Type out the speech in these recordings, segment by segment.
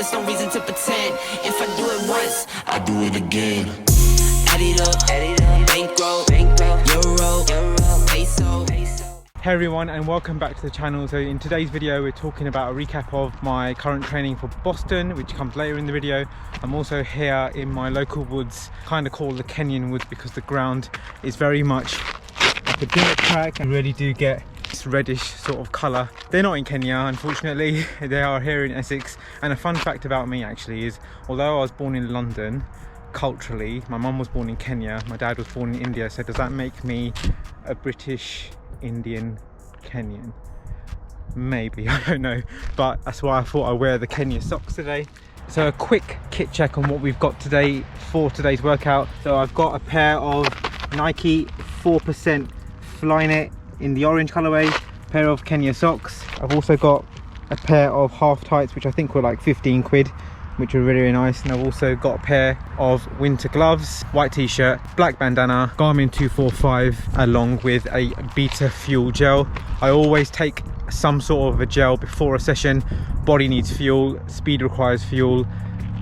it's no reason to pretend. If I do it once, I do it again. Add it up, bankroll, euro, peso. Hey everyone, and welcome back to the channel. So in today's video we're talking about a recap of my current training for Boston, which comes later in the video. I'm also here in my local woods, kind of called the Kenyan woods, because the ground is very much like a dirt track and really do get this reddish sort of colour. They're not in Kenya, unfortunately. They are here in Essex. And a fun fact about me actually is, although I was born in London, culturally my mum was born in Kenya, my dad was born in India. So does that make me a British Indian Kenyan? Maybe, I don't know, but that's why I thought I'd wear the Kenya socks today. So a quick kit check on what we've got today for today's workout. So I've got a pair of Nike 4% Flynet in the orange colorway, pair of Kenya socks. I've also got a pair of half tights, which I think were like 15 quid, which are really, really nice. And I've also got a pair of winter gloves, white t-shirt, black bandana, Garmin 245, along with a Beta fuel gel. I always take some sort of a gel before a session. Body needs fuel, speed requires fuel.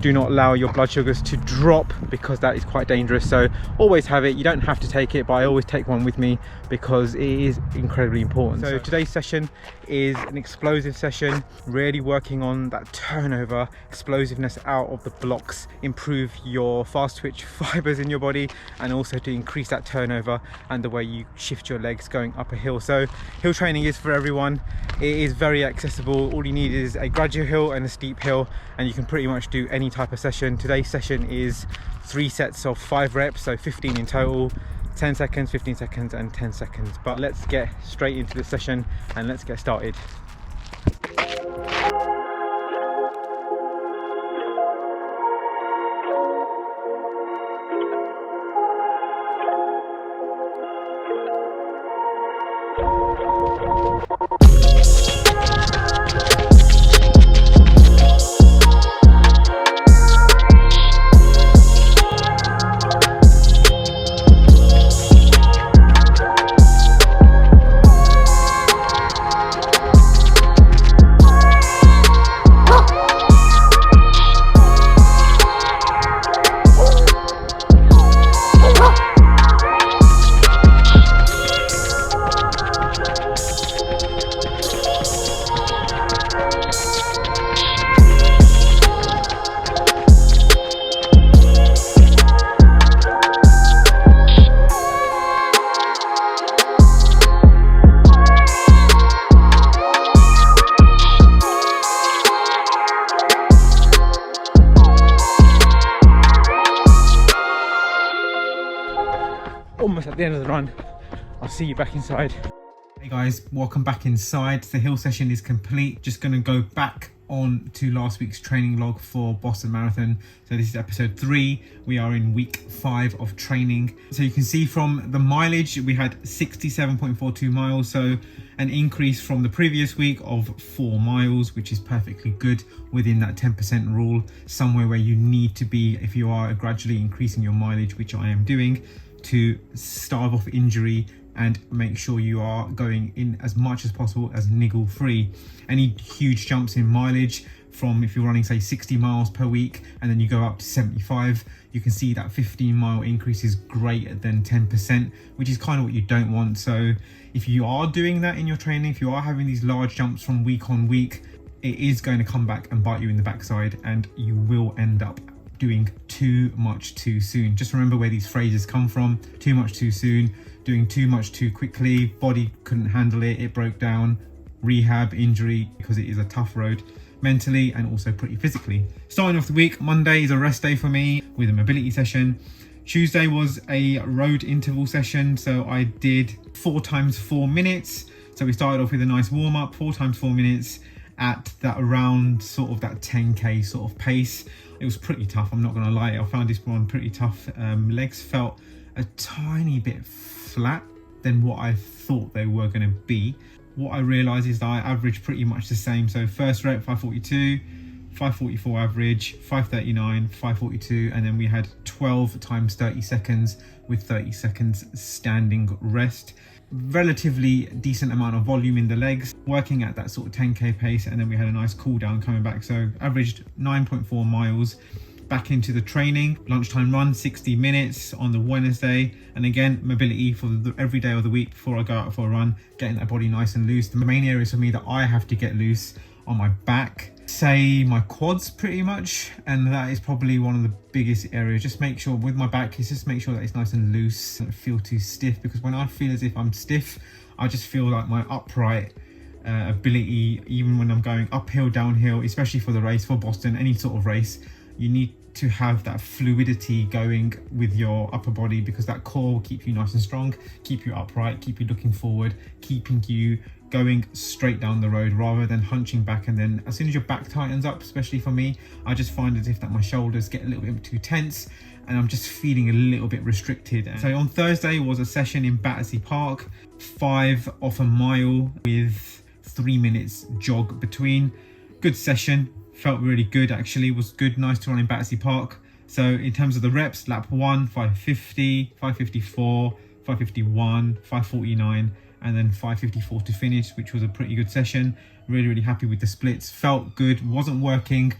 Do not allow your blood sugars to drop, because that is quite dangerous. So always have it. You don't have to take it, but I always take one with me because it is incredibly important. So today's session is an explosive session, really working on that turnover, explosiveness out of the blocks, improve your fast twitch fibers in your body, and also to increase that turnover and the way you shift your legs going up a hill. So hill training is for everyone. It is very accessible. All you need is a gradual hill and a steep hill, and you can pretty much do any type of session. Today's session is 3 sets of 5 reps, so 15 in total, 10 seconds, 15 seconds and 10 seconds. But let's get straight into the session and let's get started. Almost at the end of the run. I'll see you back inside. Hey guys, welcome back inside. The hill session is complete. Just going to go back on to last week's training log for Boston Marathon. So this is episode 3. We are in week 5 of training. So you can see from the mileage, we had 67.42 miles. So an increase from the previous week of 4 miles, which is perfectly good within that 10% rule, somewhere where you need to be if you are gradually increasing your mileage, which I am doing, to starve off injury and make sure you are going in as much as possible as niggle free. Any huge jumps in mileage from, if you're running say 60 miles per week and then you go up to 75, you can see that 15-mile increase is greater than 10%, which is kind of what you don't want. So if you are doing that in your training, if you are having these large jumps from week on week, it is going to come back and bite you in the backside, and you will end up doing too much too soon. Just remember where these phrases come from. Too much too soon, doing too much too quickly, body couldn't handle it, it broke down, rehab, injury, because it is a tough road mentally and also pretty physically. Starting off the week, Monday is a rest day for me with a mobility session. Tuesday was a road interval session, so I did 4 times 4 minutes. So we started off with a nice warm up, 4 times 4 minutes at that around sort of that 10k sort of pace. It was pretty tough, I'm not gonna lie. I found this one pretty tough. Legs felt a tiny bit flat than what I thought they were gonna be. What I realized is that I averaged pretty much the same. So first rep 542, 544 average, 539, 542, and then we had 12 times 30 seconds with 30 seconds standing rest. relatively decent amount of volume in the legs, working at that sort of 10k pace, and then we had a nice cool down coming back. So averaged 9.4 miles back into the training. Lunchtime run, 60 minutes on the Wednesday, and again mobility for every day of the week before I go out for a run, getting that body nice and loose. The main areas for me that I have to get loose on my back, say my quads pretty much, and that is probably one of the biggest areas. Just make sure with my back is just make sure that it's nice and loose, don't feel too stiff, because when I feel as if I'm stiff, I just feel like my upright ability, even when I'm going uphill, downhill, especially for the race, for Boston, any sort of race, you need to have that fluidity going with your upper body, because that core will keep you nice and strong, keep you upright, keep you looking forward, keeping you going straight down the road rather than hunching back. And then as soon as your back tightens up, especially for me, I just find as if that my shoulders get a little bit too tense and I'm just feeling a little bit restricted. So on Thursday was a session in Battersea Park, 5 off a mile with 3 minutes jog between. Good session, felt really good actually, was good, nice to run in Battersea Park. So in terms of the reps, lap 1, 550, 554, 551, 549, and then 554 to finish, which was a pretty good session. Really happy with the splits, felt good, wasn't working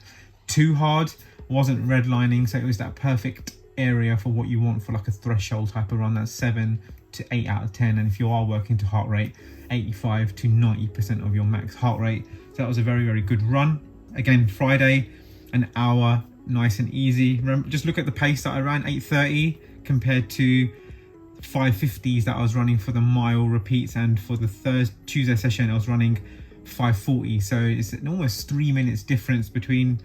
too hard, wasn't redlining, so it was that perfect area for what you want for like a threshold type of run. That's 7 to 8 out of 10, and if you are working to heart rate, 85 to 90% of your max heart rate. So that was a very good run. Again, Friday, an hour, nice and easy. Remember, just look at the pace that I ran, 8:30 compared to 550s that I was running for the mile repeats, and for the Tuesday session I was running 540. So it's an almost 3 minutes difference between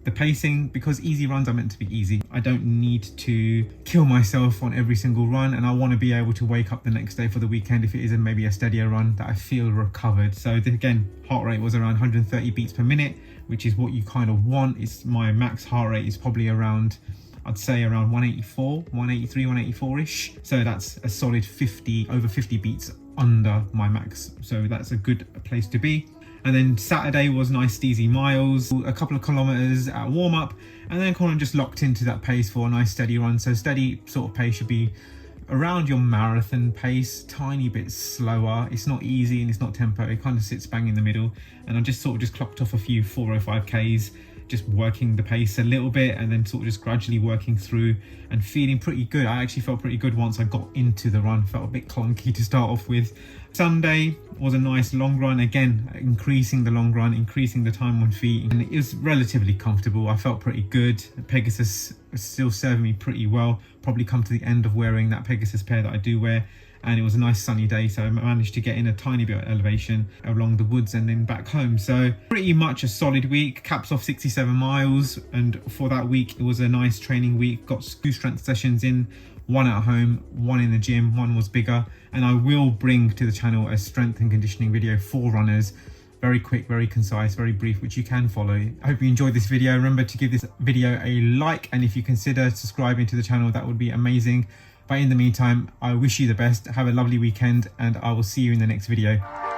the pacing, because easy runs are meant to be easy. I don't need to kill myself on every single run, and I want to be able to wake up the next day for the weekend if it is maybe a steadier run that I feel recovered. So again, heart rate was around 130 beats per minute, which is what you kind of want. It's my max heart rate is probably around, I'd say around 184, 183, 184-ish. So that's a solid 50, over 50 beats under my max. So that's a good place to be. And then Saturday was nice easy miles, a couple of kilometers at warm up, and then kind of just locked into that pace for a nice steady run. So steady sort of pace should be around your marathon pace, tiny bit slower. It's not easy and it's not tempo, it kind of sits bang in the middle. And I just clocked off a few 405Ks, just working the pace a little bit, and then sort of just gradually working through and feeling pretty good. I actually felt pretty good once I got into the run. Felt a bit clunky to start off with. Sunday was a nice long run, again increasing the long run, increasing the time on feet, and it was relatively comfortable. I felt pretty good. Pegasus was still serving me pretty well. Probably come to the end of wearing that Pegasus pair that I do wear, and it was a nice sunny day, so I managed to get in a tiny bit of elevation along the woods and then back home. So pretty much a solid week, caps off 67 miles, and for that week it was a nice training week. Got 2 strength sessions in, 1 at home, 1 in the gym, 1 was bigger, and I will bring to the channel a strength and conditioning video for runners. Very quick, very concise, very brief, which you can follow. I hope you enjoyed this video. Remember to give this video a like, and if you consider subscribing to the channel, that would be amazing. But in the meantime, I wish you the best. Have a lovely weekend, and I will see you in the next video.